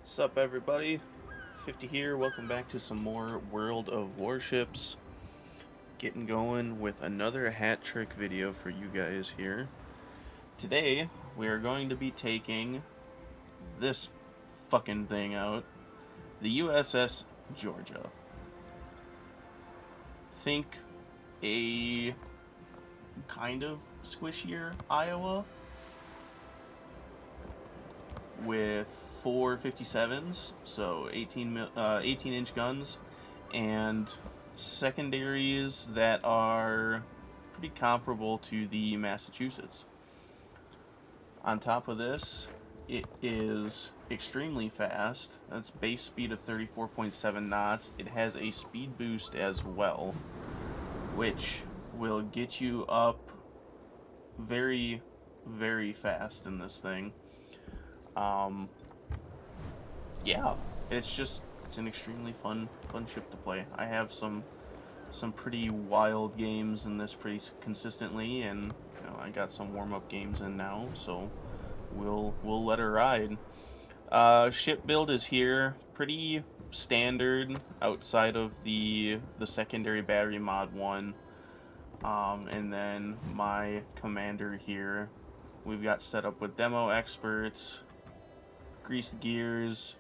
Sup everybody, 50 here, welcome back to some more World of Warships. Getting going with another hat trick video for you guys here. Today, we are going to be taking this fucking thing out, the USS Georgia. Think a kind of squishier Iowa with 457s, so 18-inch guns, and secondaries that are pretty comparable to the Massachusetts. On top of this, it is extremely fast. That's base speed of 34.7 knots. It has a speed boost as well, which will get you up very, very fast in this thing. Yeah, it's an extremely fun ship to play. I have some pretty wild games in this pretty consistently, and I got some warm-up games in now, so we'll let her ride. Ship build is here, pretty standard outside of the secondary battery mod one. And then my commander here, we've got set up with demo experts, greased gears,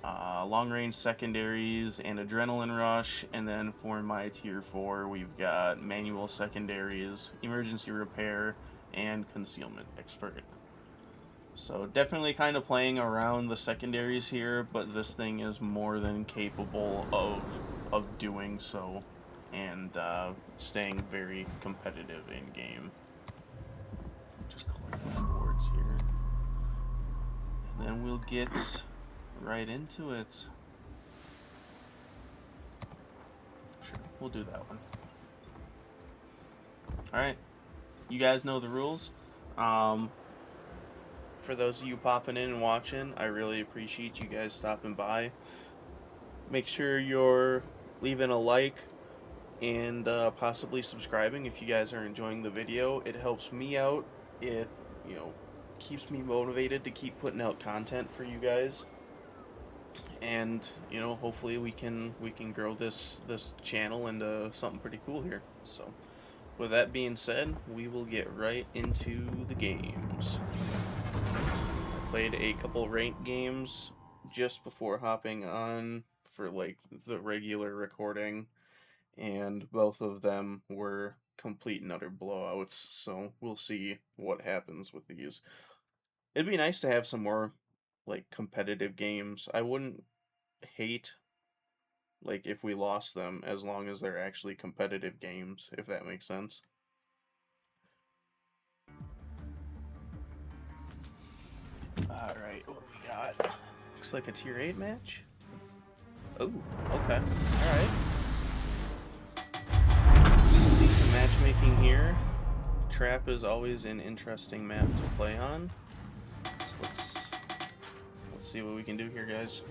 long-range secondaries, and adrenaline rush. And then for my tier 4, we've got manual secondaries, emergency repair, and concealment expert. So definitely kind of playing around the secondaries here, but this thing is more than capable of doing so and staying very competitive in game. Just collect my boards here, and then we'll get right into it. Sure, we'll do that one. Alright, you guys know the rules. For those of you popping in and watching, I really appreciate you guys stopping by. Make sure you're leaving a like and possibly subscribing if you guys are enjoying the video. It helps me out. It, keeps me motivated to keep putting out content for you guys. And hopefully we can grow this channel into something pretty cool here. So with that being said, we will get right into the games. I played a couple ranked games just before hopping on for like the regular recording, and both of them were complete and utter blowouts, so we'll see what happens with these. It'd be nice to have some more like competitive games. I wouldn't hate like if we lost them, as long as they're actually competitive games, if that makes sense. Alright, what do we got? Looks like a tier 8 match. Oh, okay. Alright. Some decent matchmaking here. Trap is always an interesting map to play on. So let's see what we can do here, guys.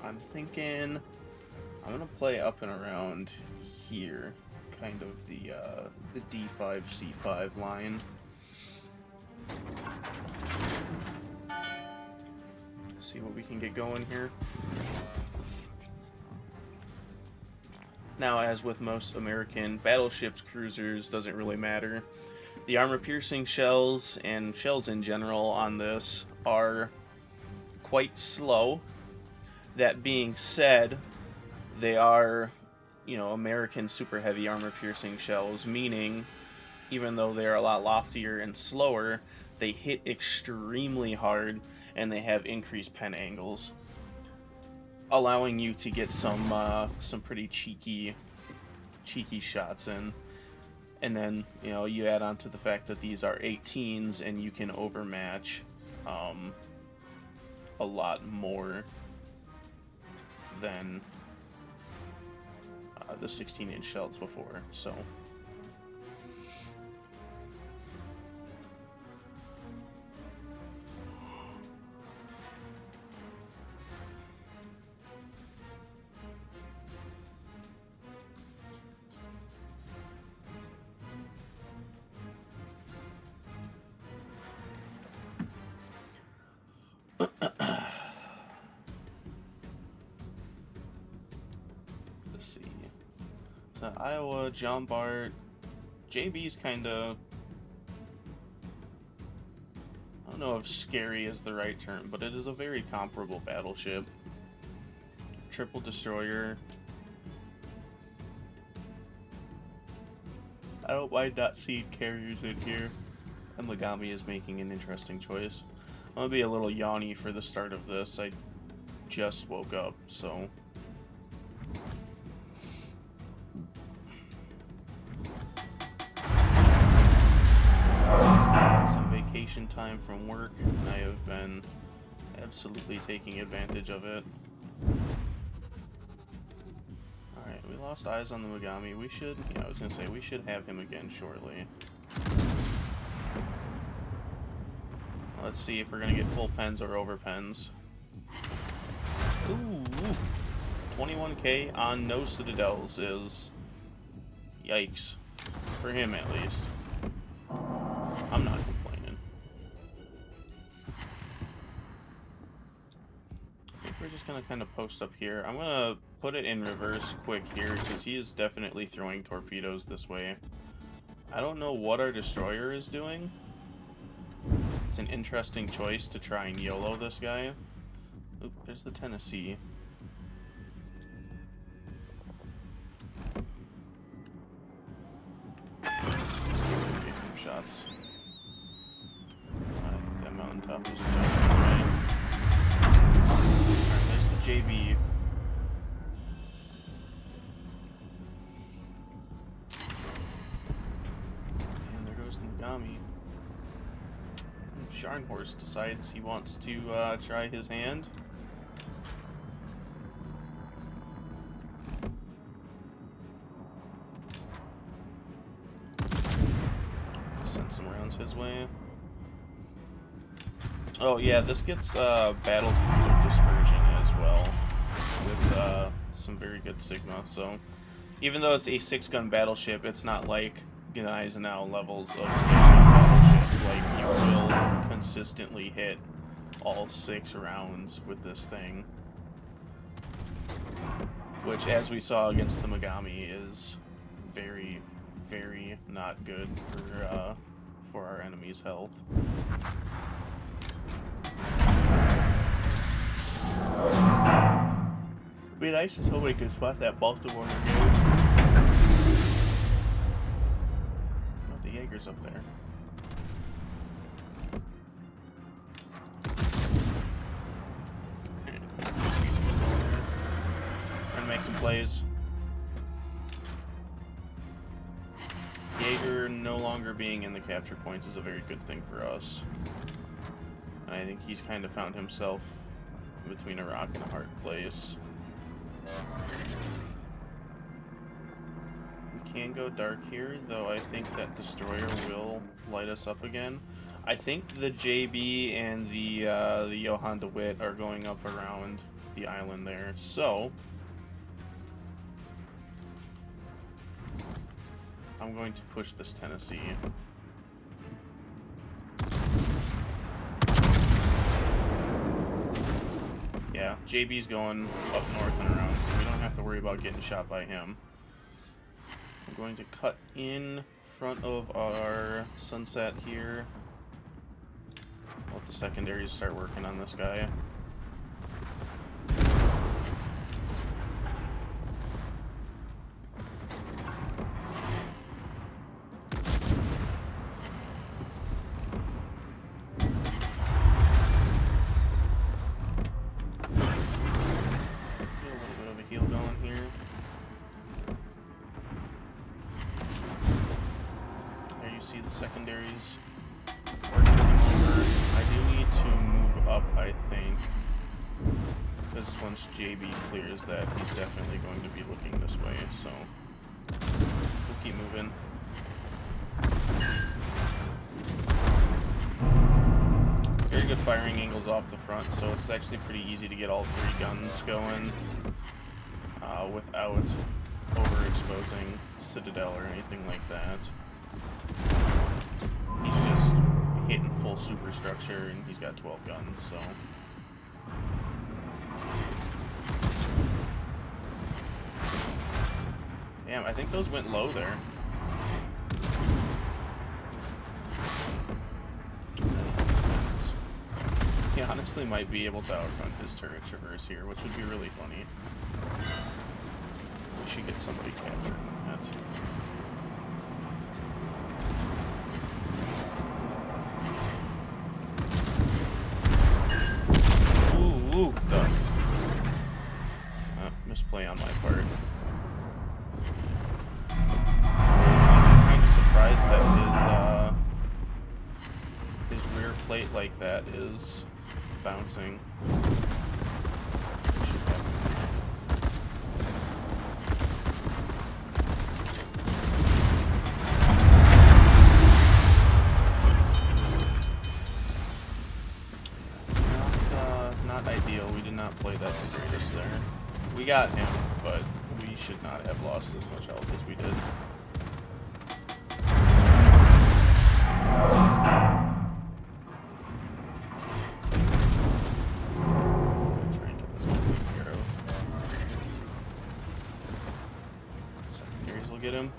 I'm thinking I'm gonna play up and around here, kind of the D5 C5 line. See what we can get going here. Now, as with most American battleships, cruisers, doesn't really matter. The armor-piercing shells and shells in general on this are quite slow. That being said, they are, American super heavy armor-piercing shells, meaning even though they're a lot loftier and slower, they hit extremely hard and they have increased pen angles, allowing you to get some pretty cheeky shots in. And then you add on to the fact that these are 18s and you can overmatch a lot more than the 16-inch shells before. So The Iowa, John Bart, JB's kind of... I don't know if scary is the right term, but it is a very comparable battleship. Triple destroyer. I don't mind not seeing carriers in here. And Megami is making an interesting choice. I'm gonna be a little yawny for the start of this. I just woke up, so... Some vacation time from work, and I have been absolutely taking advantage of it. Alright, we lost eyes on the Megami. We should, yeah, I was gonna say, we should have him again shortly. Let's see if we're gonna get full pens or over pens. Ooh, 21k on no citadels is yikes. For him, at least. I'm not complaining. I think we're just gonna kind of post up here. I'm gonna put it in reverse quick here, because he is definitely throwing torpedoes this way. I don't know what our destroyer is doing. It's an interesting choice to try and YOLO this guy. Oop, there's the Tennessee. Take some shots. I think that mountaintop is just right. Alright, there's the JB. And there goes the Megami. Scharnhorst decides he wants to try his hand. Send some rounds his way. Oh yeah, this gets battle cruiser dispersion as well, with some very good Sigma. So even though it's a 6-gun battleship, it's not like Gneisenau levels of 6-gun battleship. Like, you will consistently hit all 6 rounds with this thing. Which, as we saw against the Megami, is very, very not good for our enemy's health. It'd be nice if somebody could spot that Baltimore brigade. Oh, the Jaeger's up there. Trying to make some plays. Jaeger no longer being in the capture points is a very good thing for us. And I think he's kind of found himself between a rock and a hard place. We can go dark here, though I think that destroyer will light us up again. I think the JB and the Johann de Witt are going up around the island there, so I'm going to push this Tennessee. Yeah, JB's going up north and around, so we don't have to worry about getting shot by him. I'm going to cut in front of our sunset here. Let the secondaries start working on this guy. Secondaries working him over. I do need to move up, I think, because once JB clears that, he's definitely going to be looking this way, so we'll keep moving. Very good firing angles off the front, so it's actually pretty easy to get all 3 guns going without overexposing Citadel or anything like that. He's just hitting full superstructure, and he's got 12 guns, so. Damn, I think those went low there. He honestly might be able to outrun his turret traverse here, which would be really funny. We should get somebody capturing that. Ooh, done. Misplay on my part. I'm kind of surprised that his rear plate like that is bouncing. Not ideal. We did not play that the greatest there. We got him, but we should not have lost as much health as we did. Try and get this one taken care of. Secondaries will get him.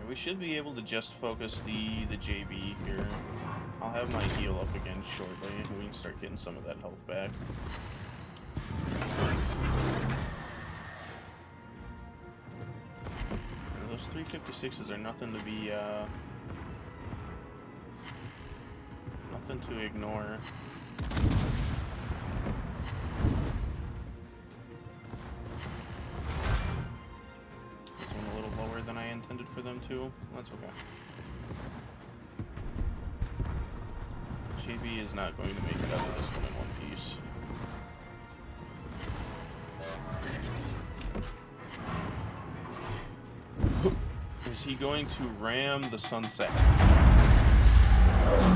We should be able to just focus the JB here. I'll have my heal up again shortly, and we can start getting some of that health back. And those 356s are nothing to be, nothing to ignore. Than I intended for them to. That's okay. JB is not going to make it out of this one in one piece. Is he going to ram the sunset?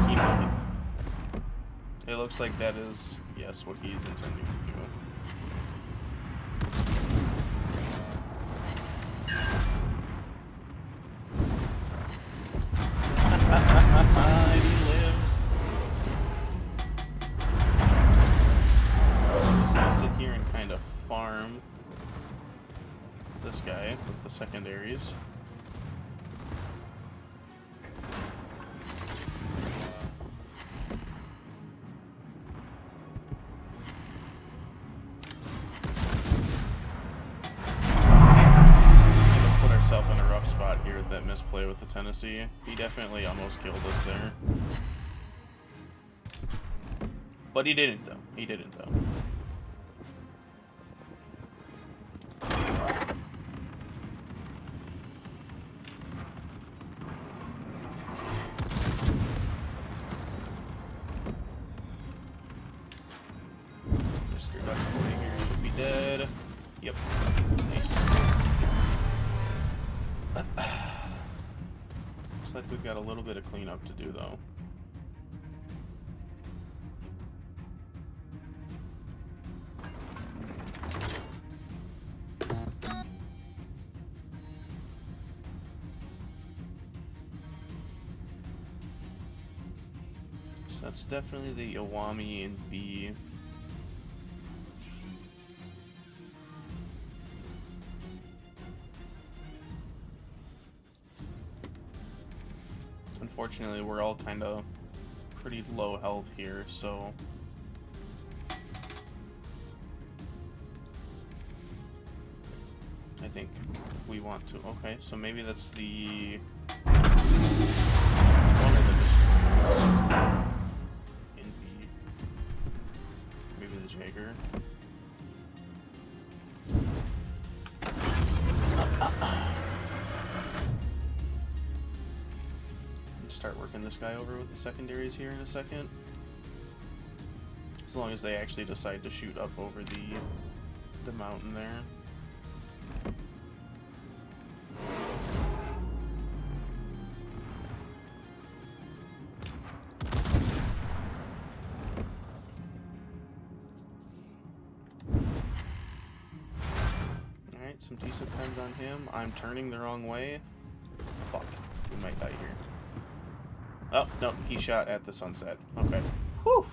He might. It looks like that is, yes, what he's intending to do. He lives. I'm just gonna sit here and kind of farm this guy with the secondaries. Here with that misplay with the Tennessee. He definitely almost killed us there. But he didn't though. He didn't though. Mr. Dutch boy here should be dead. Yep. Nice. Looks like we've got a little bit of cleanup to do, though. So that's definitely the Iwami and B. Unfortunately, we're all kind of pretty low health here, so I think we want to. Okay, so maybe that's the one of the destroyers in B. Maybe the Jaeger. Start working this guy over with the secondaries here in a second. As long as they actually decide to shoot up over the mountain there. Alright, some decent pens on him. I'm turning the wrong way. Fuck. We might die here. Oh, no, he shot at the sunset. Okay. Whew!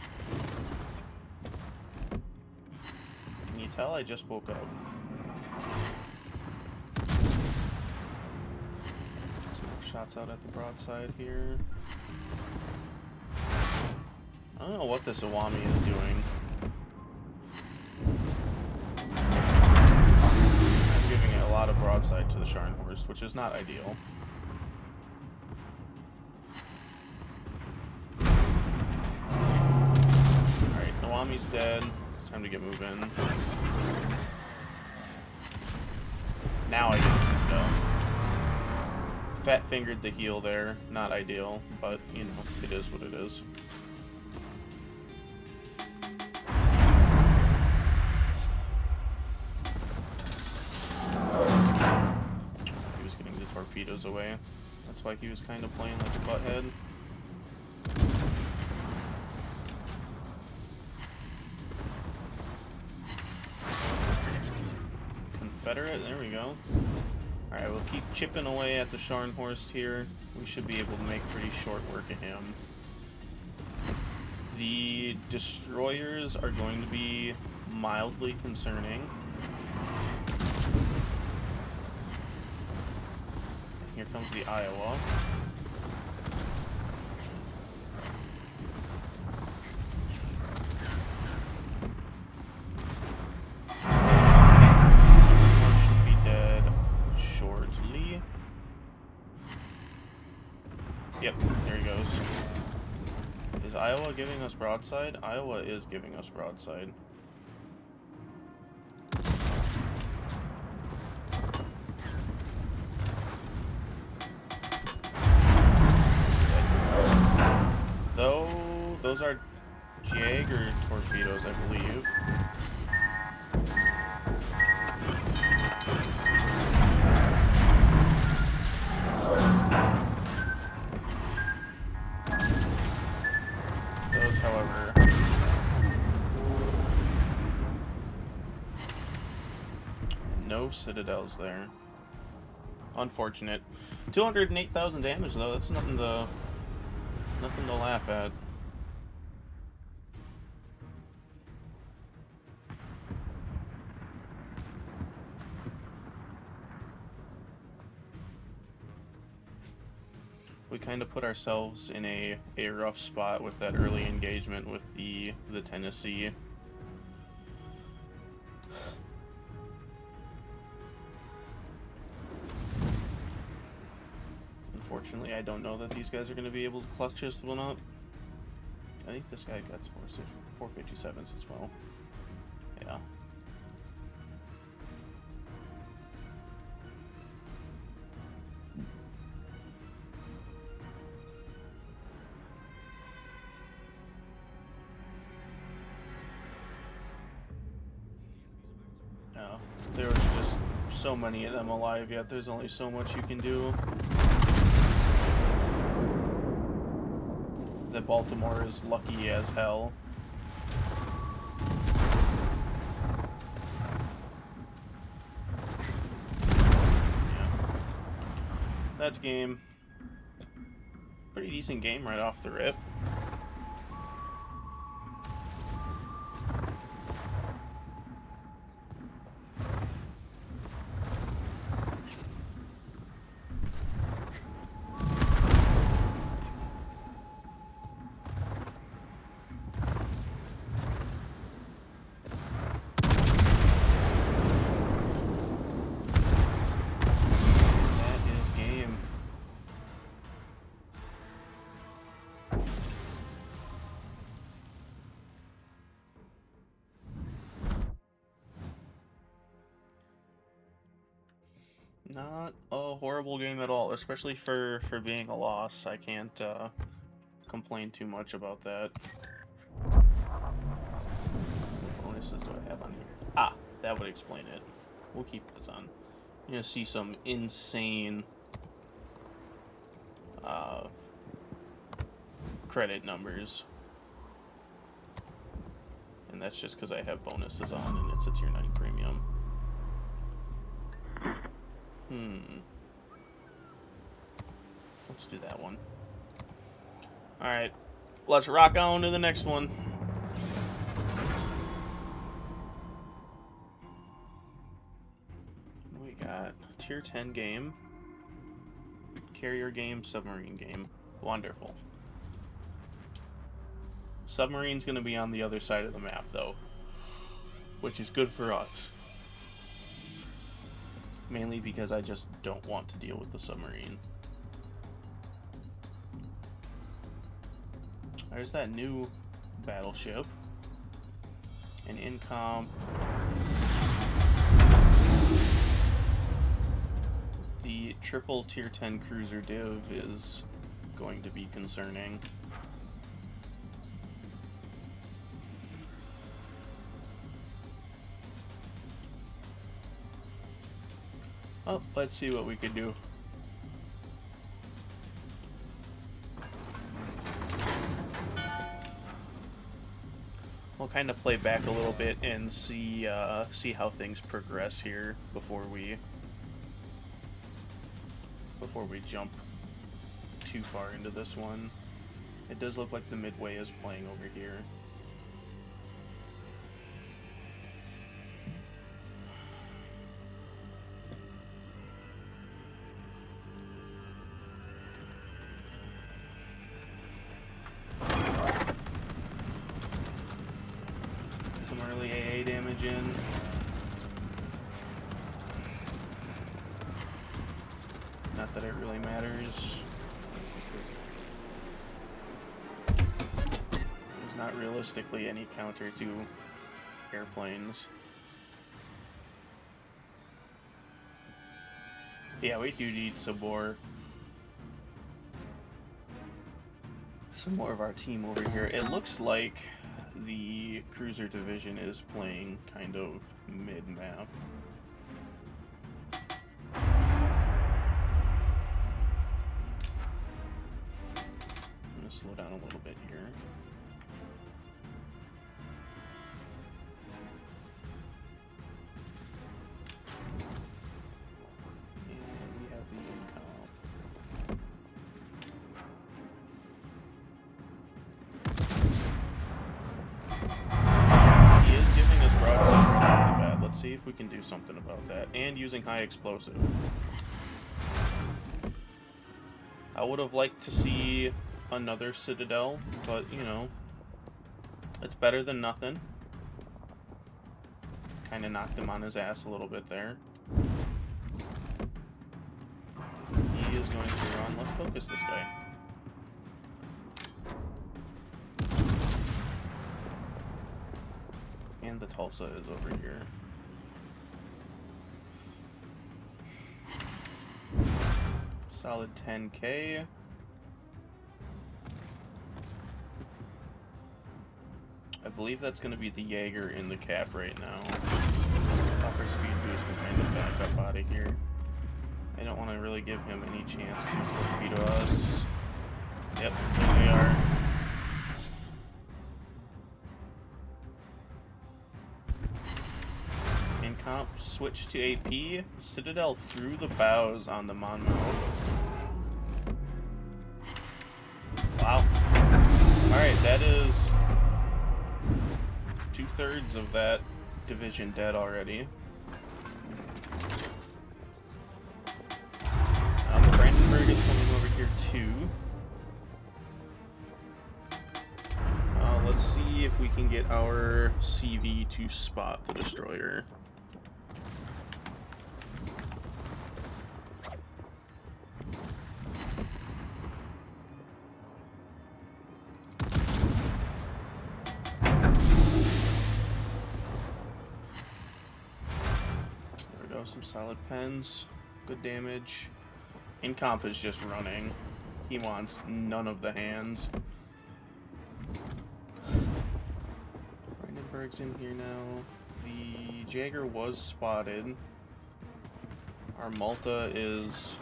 Can you tell I just woke up? Some more shots out at the broadside here. I don't know what this Awami is doing. I'm giving it a lot of broadside to the Scharnhorst, which is not ideal. Alright, Awami's dead. It's time to get moving. Now I get to see go. Fat fingered the heel there. Not ideal, but, you know, it is what it is. He was getting the torpedoes away. That's why he was kind of playing like a butthead. Confederate, there we go. Alright, we'll keep chipping away at the Scharnhorst here. We should be able to make pretty short work of him. The destroyers are going to be mildly concerning. Here comes the Iowa. Yep, there he goes. Is Iowa giving us broadside? Iowa is giving us broadside. Though, those are Jaeger torpedoes, I believe. However, no citadels there. Unfortunate. 208,000 damage though. That's nothing to laugh at. We kind of put ourselves in a rough spot with that early engagement with the Tennessee. Unfortunately, I don't know that these guys are going to be able to clutch this one up. I think this guy gets 457s as well. Yeah. There was just so many of them alive, yet there's only so much you can do. That Baltimore is lucky as hell. Yeah. That's game. Pretty decent game right off the rip. Not a horrible game at all, especially for being a loss. I can't complain too much about that. What bonuses do I have on here? Ah, that would explain it. We'll keep this on. You're gonna see some insane credit numbers. And that's just because I have bonuses on and it's a tier 9 premium. Let's do that one. Alright. let's rock on to the next one. We got tier 10 game, carrier game, submarine game. Wonderful. Submarine's going to be on the other side of the map, though, which is good for us. Mainly because I just don't want to deal with the submarine. There's that new battleship. And in comp, the triple tier 10 cruiser div is going to be concerning. Oh, let's see what we could do. We'll kind of play back a little bit and see how things progress here before we jump too far into this one. It does look like the Midway is playing over here. In. Not that it really matters. There's not realistically any counter to airplanes. Yeah, we do need some more of our team over here. It looks like the cruiser division is playing kind of mid-map. I'm gonna slow down a little bit here. And we have the income. See if we can do something about that. And using high explosive. I would have liked to see another Citadel, but you know, it's better than nothing. Kind of knocked him on his ass a little bit there. He is going to run. Let's focus this guy. And the Tulsa is over here. Solid 10K. I believe that's going to be the Jaeger in the cap right now. Upper speed boost and kind of back up out of here. I don't want to really give him any chance to torpedo us. Yep, here we are. In comp, switch to AP. Citadel through the bows on the Monmouth. Wow. Alright, that is 2/3 of that division dead already. The Brandenburg is coming over here too. Let's see if we can get our CV to spot the destroyer. Some solid pens, good damage. Incomp is just running. He wants none of the hands. Brandenburg's in here now. The Jaeger was spotted. Our Malta is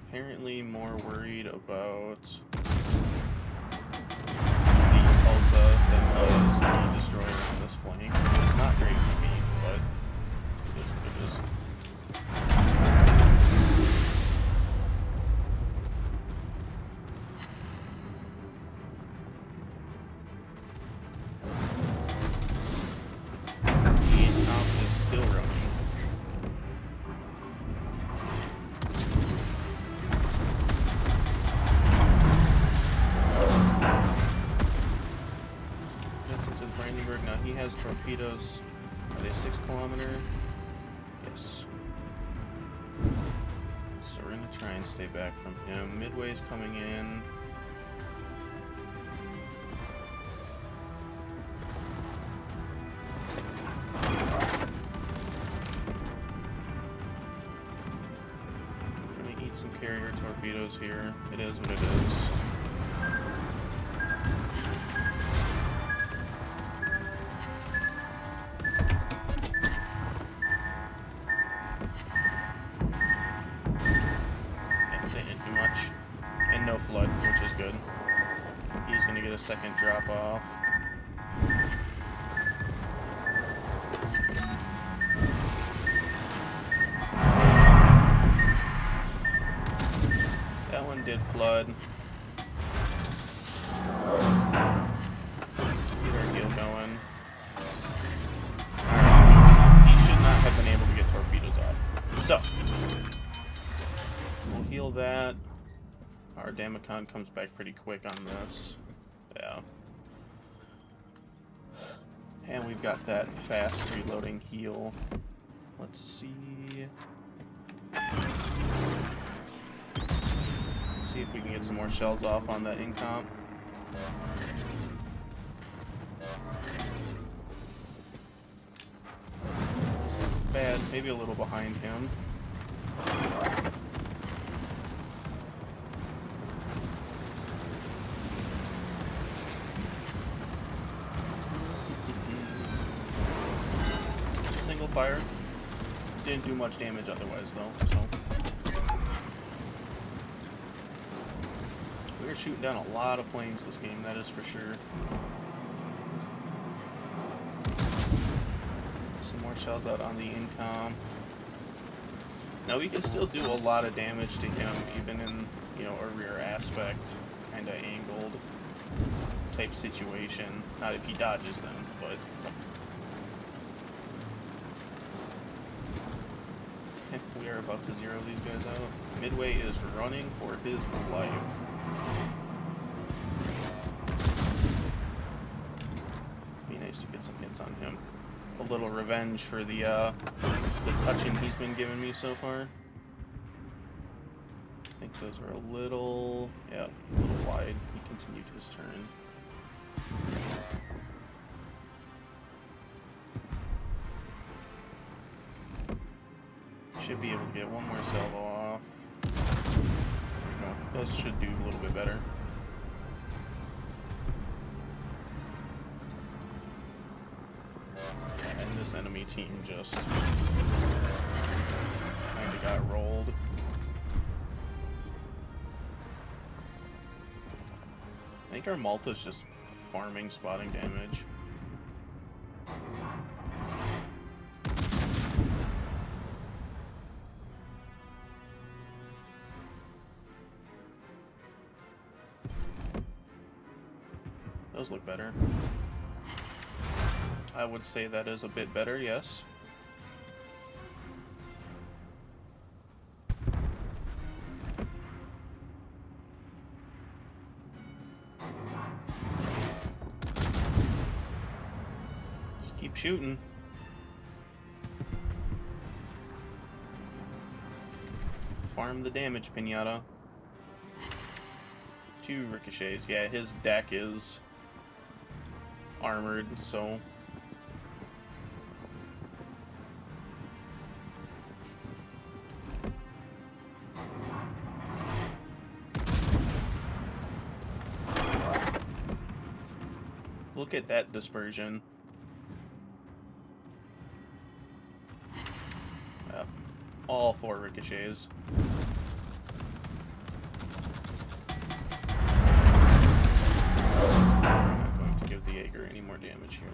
apparently more worried about the Tulsa than was the destroyer on this flank. It's not great for me, but it is. torpedoes. Are they 6 kilometer? Yes. So we're gonna try and stay back from him. Midway's coming in. Gonna eat some carrier torpedoes here. It is what it is. Flood, which is good. He's gonna get a second drop off. That one did flood. Get our heel going. Alright. He should not have been able to get torpedoes off. So, we'll heal that. Our Damacon comes back pretty quick on this. Yeah. And we've got that fast reloading heal. Let's see. See if we can get some more shells off on that incomp. Bad. Maybe a little behind him. Fire. Didn't do much damage otherwise though, so. We were shooting down a lot of planes this game, that is for sure. Some more shells out on the incom. Now we can still do a lot of damage to him, even in, you know, a rear aspect, kinda angled type situation. Not if he dodges them, but we are about to zero these guys out. Midway is running for his life. Be nice to get some hits on him. A little revenge for the touching he's been giving me so far. I think those are a little wide. He continued his turn. Should be able to get one more salvo off. No, those should do a little bit better. And this enemy team just kinda got rolled. I think our Malta's just farming spotting damage. Those look better. I would say that is a bit better, yes. Just keep shooting. Farm the damage, Pinata. 2 ricochets. Yeah, his deck is armored, so look at that dispersion. All 4 ricochets. Any more damage here.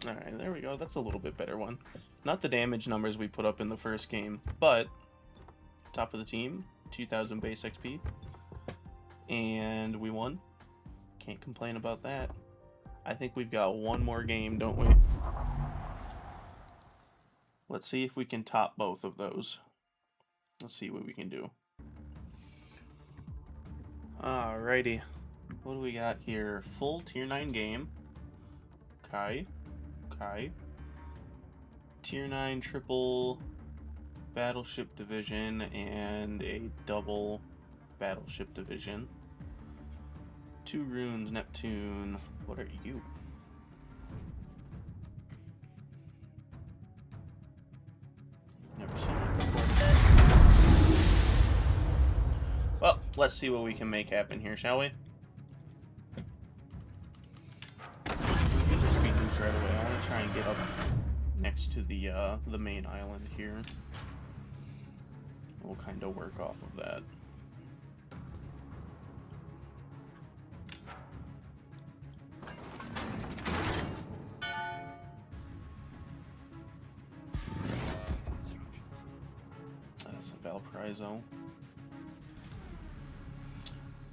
Alright, there we go. That's a little bit better one. Not the damage numbers we put up in the first game, but top of the team, 2,000 base XP. And we won. Can't complain about that. I think we've got one more game, don't we? Let's see if we can top both of those. Let's see what we can do. Alrighty. What do we got here? Full tier 9 game. Okay. Tier 9 triple battleship division and a double battleship division. 2 runes, Neptune. What are you? Never seen it before. Well, let's see what we can make happen here, shall we? Speed boost right away. I want to try and get up next to the main island here. We'll kind of work off of that. That's a Valparaiso.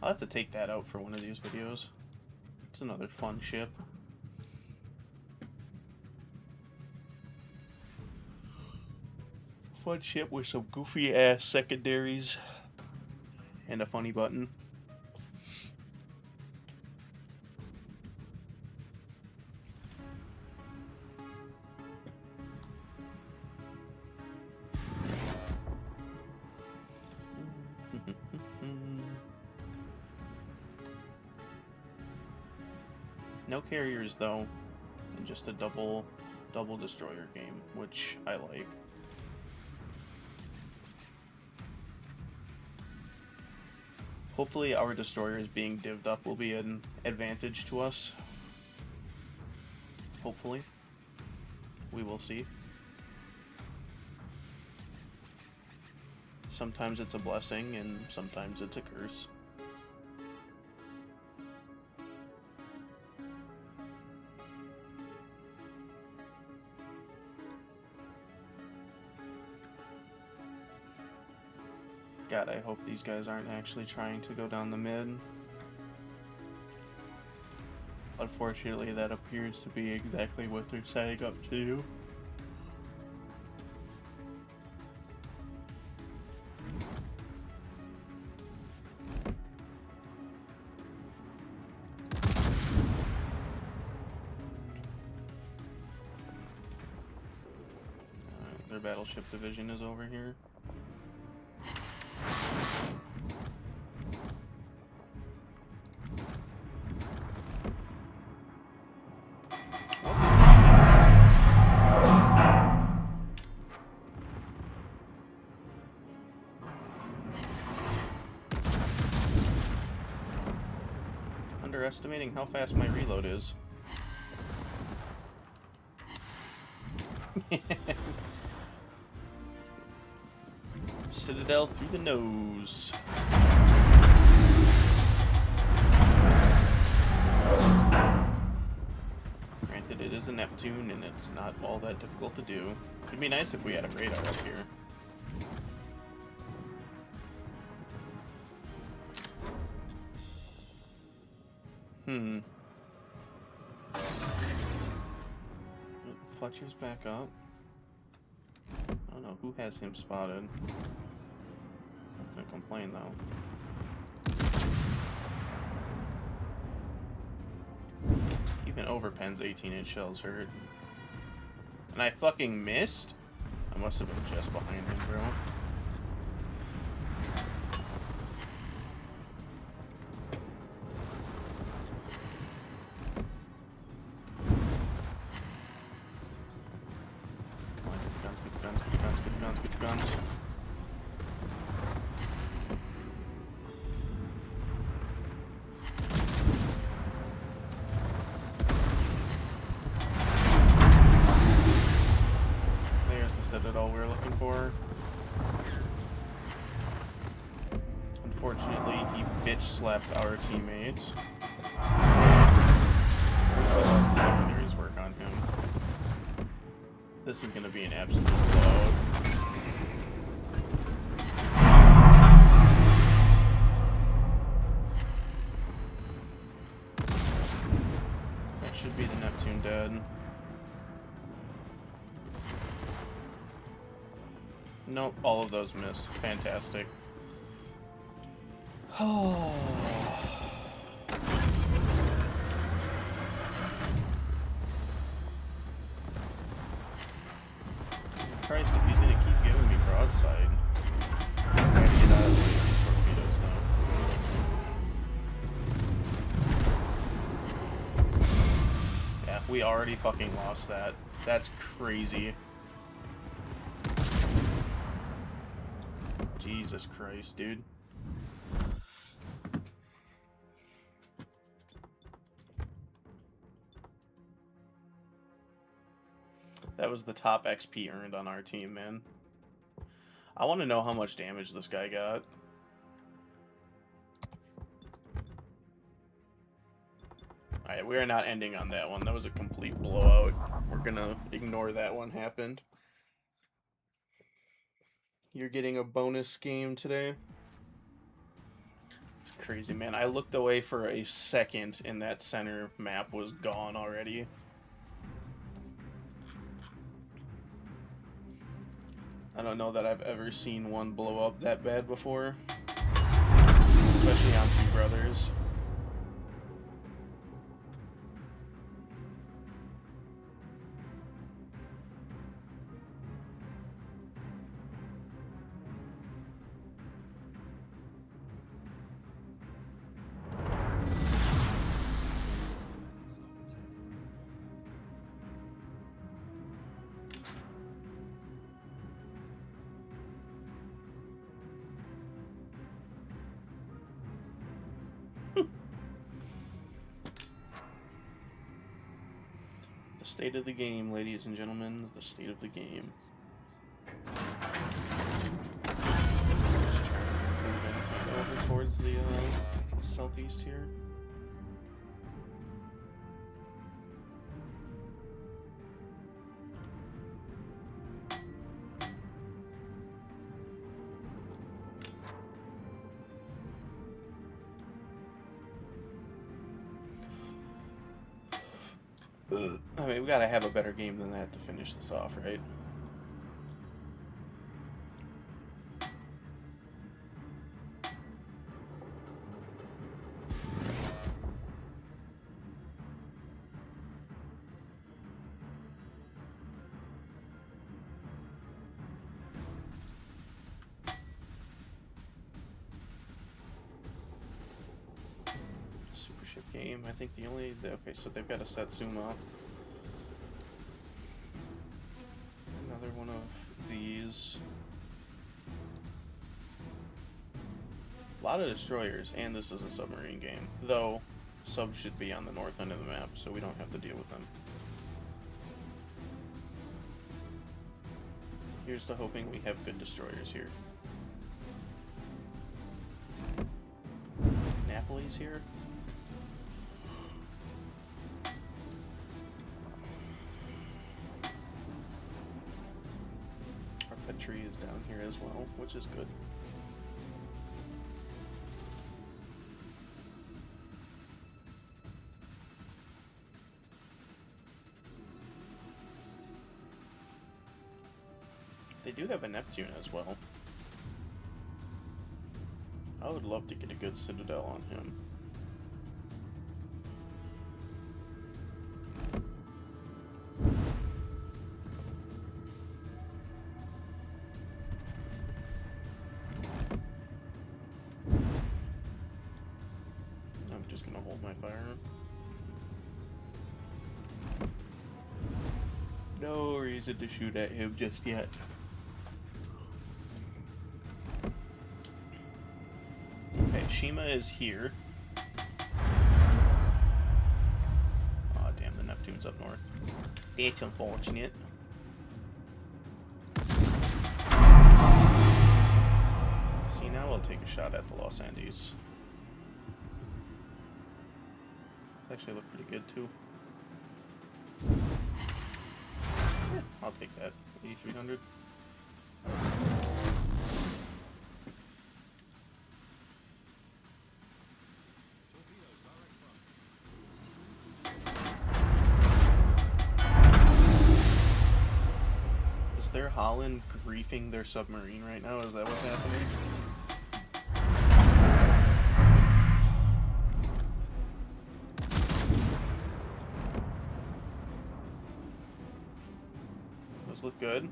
I'll have to take that out for one of these videos. It's another fun ship. Fun ship with some goofy ass secondaries and a funny button. No carriers though, and just a double destroyer game, which I like. Hopefully our destroyers being divvied up will be an advantage to us. Hopefully. We will see. Sometimes it's a blessing and sometimes it's a curse. God, I hope these guys aren't actually trying to go down the mid. Unfortunately, that appears to be exactly what they're setting up to do. Their battleship division is over here. Underestimating how fast my reload is. Citadel through the nose. Granted, it is a Neptune, and it's not all that difficult to do. It'd be nice if we had a radar up here. Fletcher's back up. I don't know who has him spotted. Not gonna complain though. Even Overpen's 18-inch shells hurt. And I fucking missed? I must have been just behind him, bro. Citadel we're looking for. Unfortunately, he bitch slapped our teammates. We'll see how the secondaries work on him. This is gonna be an absolute blowout. That should be the Neptune dead. Nope, all of those missed. Fantastic. Oh. Christ, if he's gonna keep giving me broadside. I'm gonna get out of these torpedoes now. Yeah, we already fucking lost that. That's crazy. Jesus Christ, dude. That was the top XP earned on our team, man. I want to know how much damage this guy got. Alright, we are not ending on that one. That was a complete blowout. We're gonna ignore that one happened. You're getting a bonus game today? It's crazy, man. I looked away for a second and that center map was gone already. I don't know that I've ever seen one blow up that bad before. Especially on Two Brothers. The state of the game, ladies and gentlemen. The state of the game. Just trying to move over towards the southeast here. I mean, we gotta have a better game than that to finish this off, right? Super ship game. I think okay, so they've got a Satsuma. Another one of these. A lot of destroyers, and this is a submarine game. Though, subs should be on the north end of the map, so we don't have to deal with them. Here's to hoping we have good destroyers here. Napoli's here. Our Petri is down here as well, which is good. They do have a Neptune as well. I would love to get a good Citadel on him. I'm just gonna hold my fire. No reason to shoot at him just yet. Shima is here. Aw, damn, the Neptune's up north. That's unfortunate. See, now we'll take a shot at the Los Andes. This actually look pretty good, too. I'll take that. 8,300. Is there Holland griefing their submarine right now? Is that what's happening? Those look good.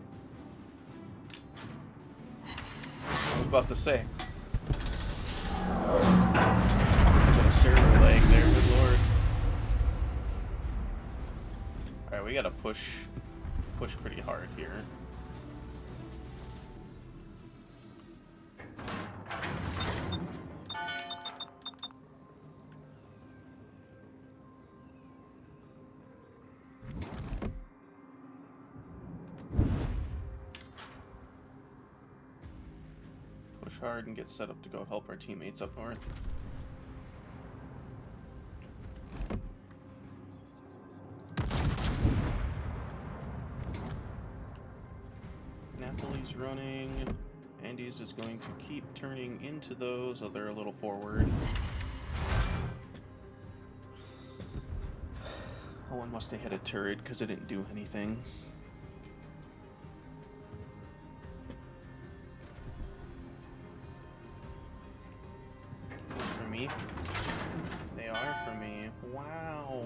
I was about to say. Got a server lag there, good lord. Alright, we gotta push pretty hard here. Push hard and get set up to go help our teammates up north. Napoli's running. Andes is going to keep turning into those, so they're a little forward. Oh, one must have hit a turret because it didn't do anything. For me? They are for me. Wow.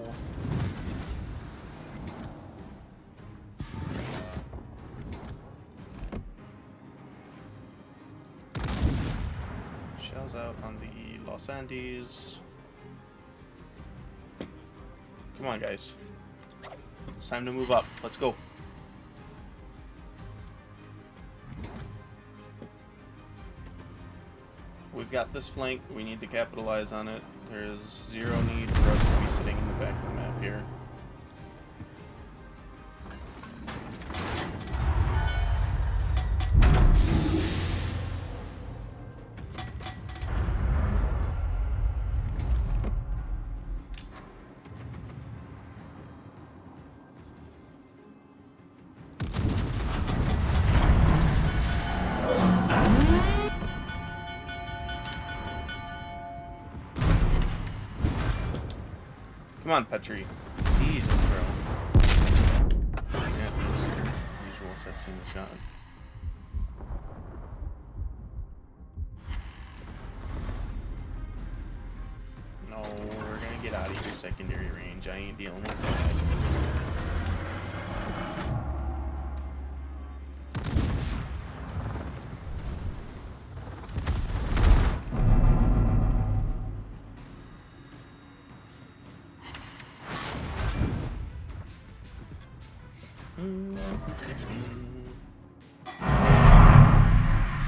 Shells out on the Los Andes. Come on, guys. It's time to move up. Let's go. We've got this flank. We need to capitalize on it. There's zero need for us to be sitting in the back of the map here. Come on, Petri. Jesus, bro. Yeah, usual Satsuma shot. No, we're gonna get out of your secondary range. I ain't dealing with that.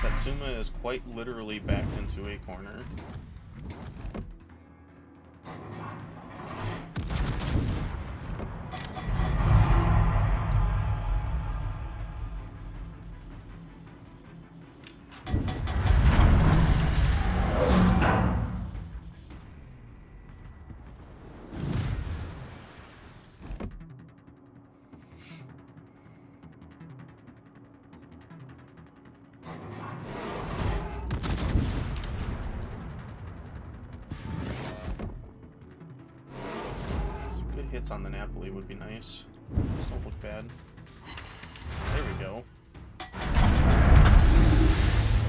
Satsuma is quite literally backed into a corner. Hits on the Napoli would be nice. This don't look bad. There we go.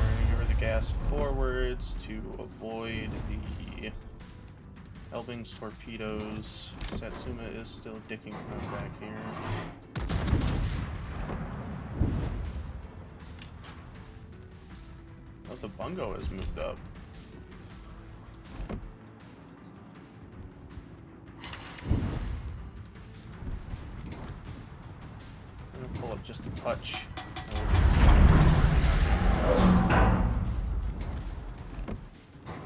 Running over the gas forwards to avoid the Elbing's torpedoes. Satsuma is still dicking around back here. Oh, the Bungo has moved up. Pull up just a touch.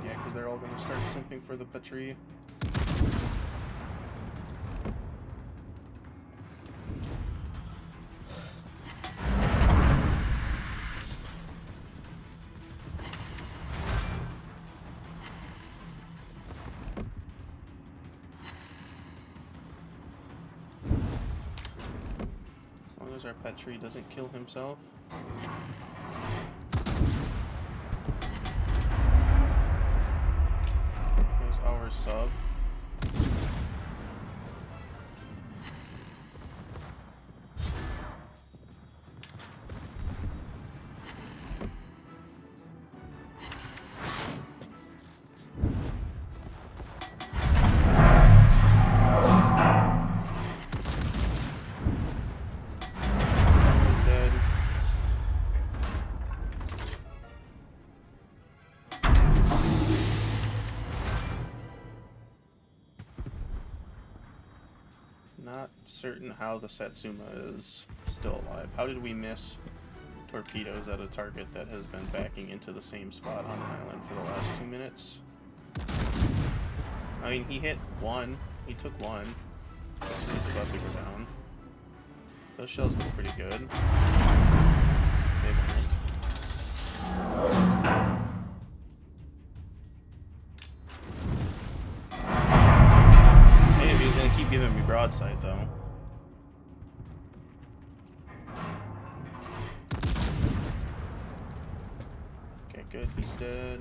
Yeah, because they're all going to start simping for the Petri. long as our pet tree doesn't kill himself. There's our sub. Not certain how the Satsuma is still alive. How did we miss torpedoes at a target that has been backing into the same spot on an island for the last 2 minutes? I mean, he hit one. He took one. He's about to go down. Those shells look pretty good. They weren't. He's gonna keep giving me broadside though. Okay, good, he's dead.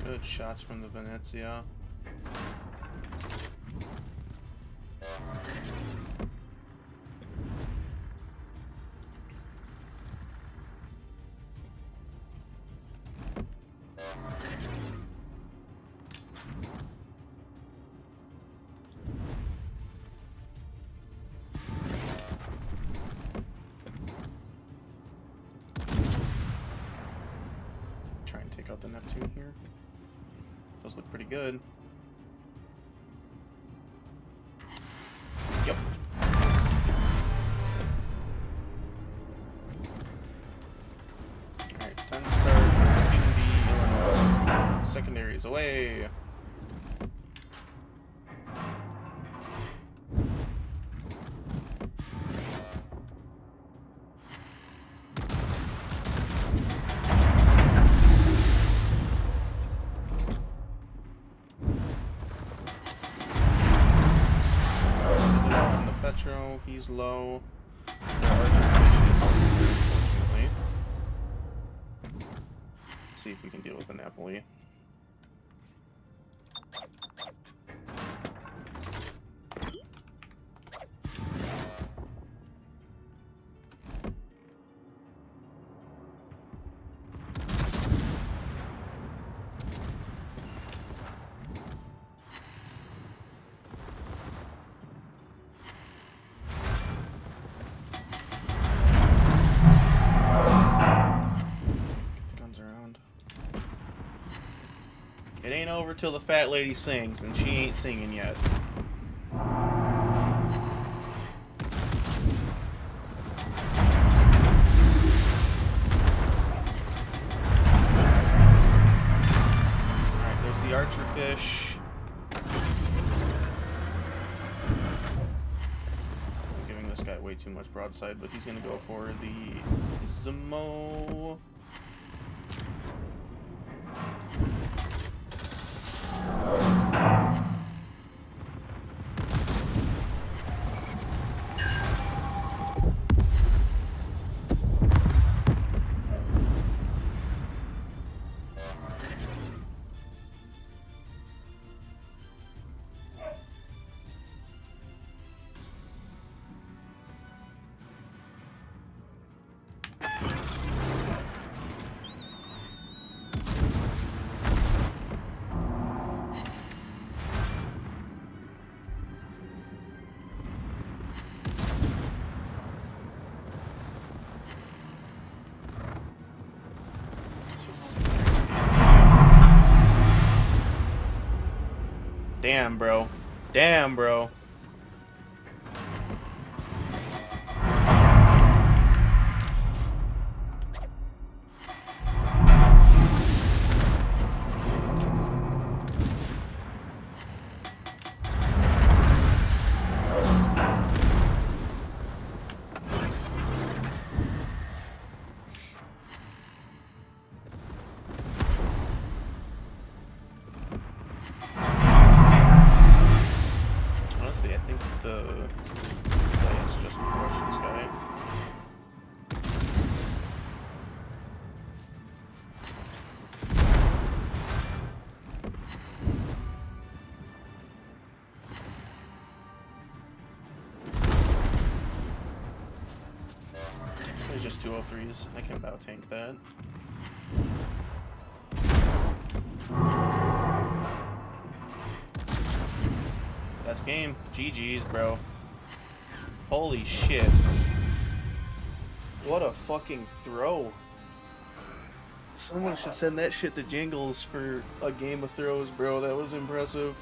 Good shots from the Venezia. Try and take out the Neptune here. Those look pretty good. Yep. Alright, time to start taking the secondaries away. He's low. The archer fish is here, unfortunately. Let's see if we can deal with the Napoli. It ain't over till the fat lady sings, and she ain't singing yet. Alright, there's the archer fish. I'm giving this guy way too much broadside, but he's gonna go for the Zemo. Damn, bro. Damn, bro. Honestly, I think the play is just crush this guy. There's just 203s. I can bow tank that. That's game. GG's, bro. Holy shit. What a fucking throw. Someone should send that shit to Jingles for a game of throws, bro. That was impressive.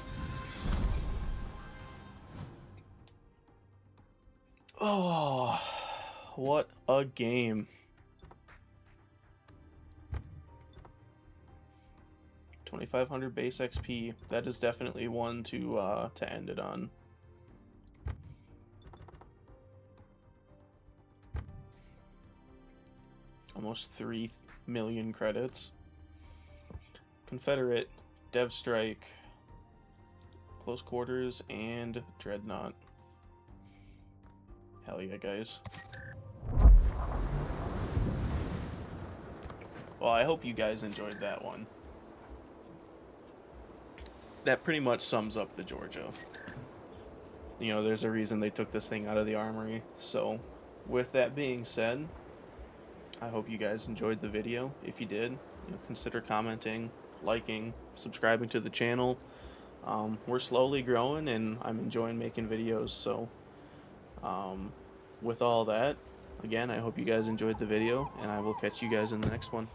Oh, what a game. 2,500 base XP. That is definitely one to end it on. Almost 3 million credits. Confederate, Dev Strike, Close Quarters, and Dreadnought. Hell yeah, guys. Well, I hope you guys enjoyed that one. That pretty much sums up the Georgia. You know, there's a reason they took this thing out of the armory. So, with that being said, I hope you guys enjoyed the video. If you did, consider commenting, liking, subscribing to the channel. We're slowly growing, and I'm enjoying making videos. So, with all that, again, I hope you guys enjoyed the video, and I will catch you guys in the next one.